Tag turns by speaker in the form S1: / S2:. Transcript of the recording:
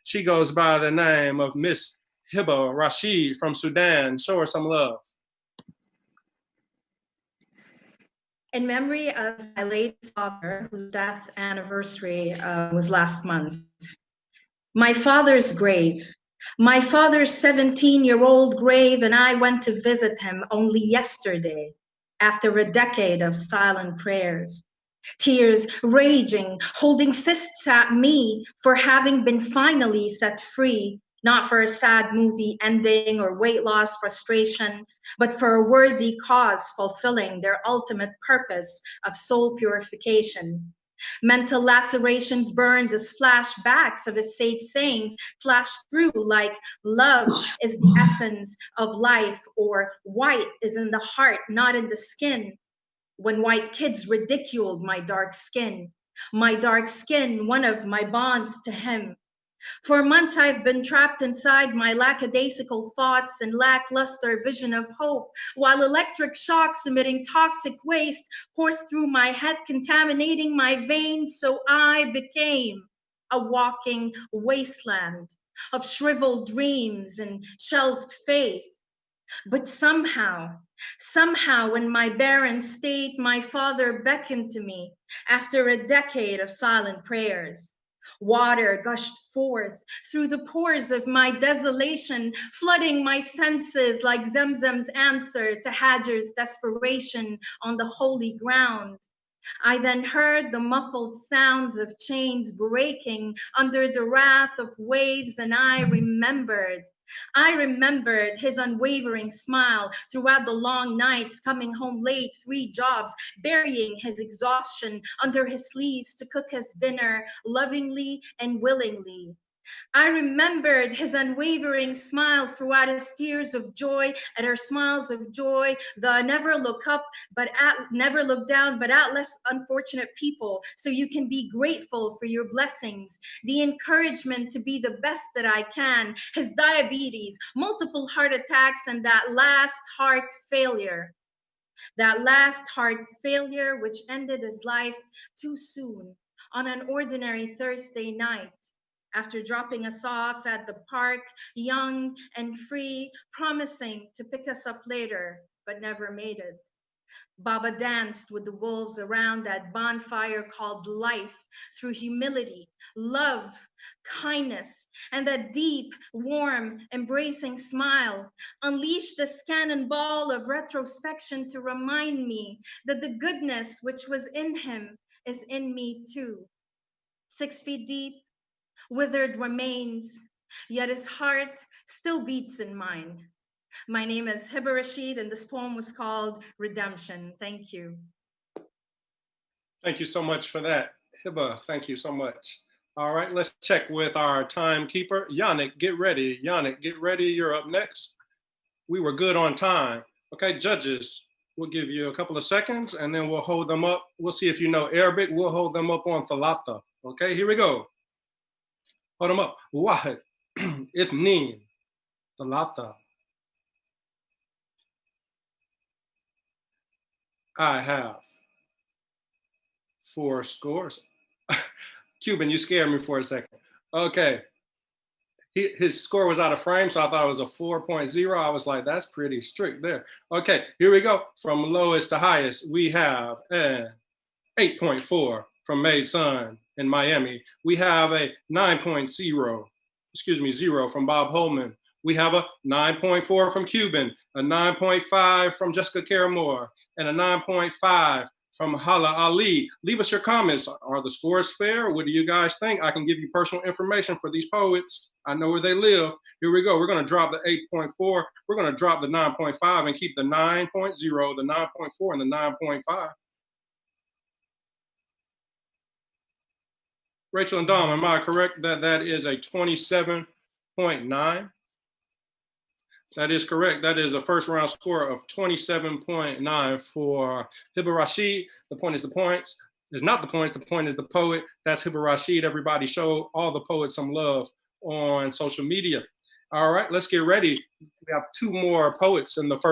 S1: She goes by the name of Miss Hiba Rashid from Sudan. Show her some love.
S2: In memory of my late father, whose death anniversary was last month. My father's grave, my father's 17-year-old grave, and I went to visit him only yesterday, after a decade of silent prayers. Tears raging, holding fists at me for having been finally set free, not for a sad movie ending or weight loss frustration, but for a worthy cause fulfilling their ultimate purpose of soul purification. Mental lacerations burned as flashbacks of his sage sayings flashed through like love is the essence of life, or white is in the heart, not in the skin. When white kids ridiculed my dark skin, one of my bonds to him. For months I've been trapped inside my lackadaisical thoughts and lackluster vision of hope, while electric shocks emitting toxic waste coursed through my head, contaminating my veins, so I became a walking wasteland of shriveled dreams and shelved faith. But somehow, in my barren state, my father beckoned to me after a decade of silent prayers. Water gushed forth through the pores of my desolation, flooding my senses like Zemzem's answer to Hajar's desperation on the holy ground. I then heard the muffled sounds of chains breaking under the wrath of waves, and I remembered his unwavering smile throughout the long nights, coming home late, 3 jobs, burying his exhaustion under his sleeves to cook us dinner lovingly and willingly. I remembered his unwavering smiles throughout his tears of joy, at our smiles of joy, the never look up, never look down, but at less unfortunate people, so you can be grateful for your blessings, the encouragement to be the best that I can, his diabetes, multiple heart attacks, and that last heart failure which ended his life too soon on an ordinary Thursday night. After dropping us off at the park, young and free, promising to pick us up later, but never made it. Baba danced with the wolves around that bonfire called life through humility, love, kindness, and that deep, warm, embracing smile. Unleashed this cannonball of retrospection to remind me that the goodness which was in him is in me too. 6 feet deep, withered remains, yet his heart still beats in mine. My name is Hiba Rashid, and this poem was called Redemption. Thank you.
S1: Thank you so much for that, Hiba. Thank you so much. All right, let's check with our timekeeper. Yannick, get ready. Yannick, get ready. You're up next. We were good on time. Okay, judges, we'll give you a couple of seconds, and then we'll hold them up. We'll see if you know Arabic. We'll hold them up on thalatha. Okay, here we go. Hold them up. Wahid, Ithnin, thalatha. I have 4 scores. Cuban, you scared me for a second. Okay. His score was out of frame, so I thought it was a 4.0. I was like, that's pretty strict there. Okay, here we go. From lowest to highest, we have an 8.4 from Made Sun in Miami. We have a 0 from Bob Holman. We have a 9.4 from Cuban, a 9.5 from Jessica Caramore, and a 9.5 from Hala Ali. Leave us your comments. Are the scores fair? What do you guys think? I can give you personal information for these poets. I know where they live. Here we go. We're going to drop the 8.4. We're going to drop the 9.5 and keep the 9.0, the 9.4, and the 9.5. Rachel and Dom, am I correct that that is a 27.9? That is correct. That is a first round score of 27.9 for Hiba Rashid. The point is the points. It's not the points. The point is the poet. That's Hiba Rashid. Everybody show all the poets some love on social media. All right, let's get ready. We have 2 more poets in the first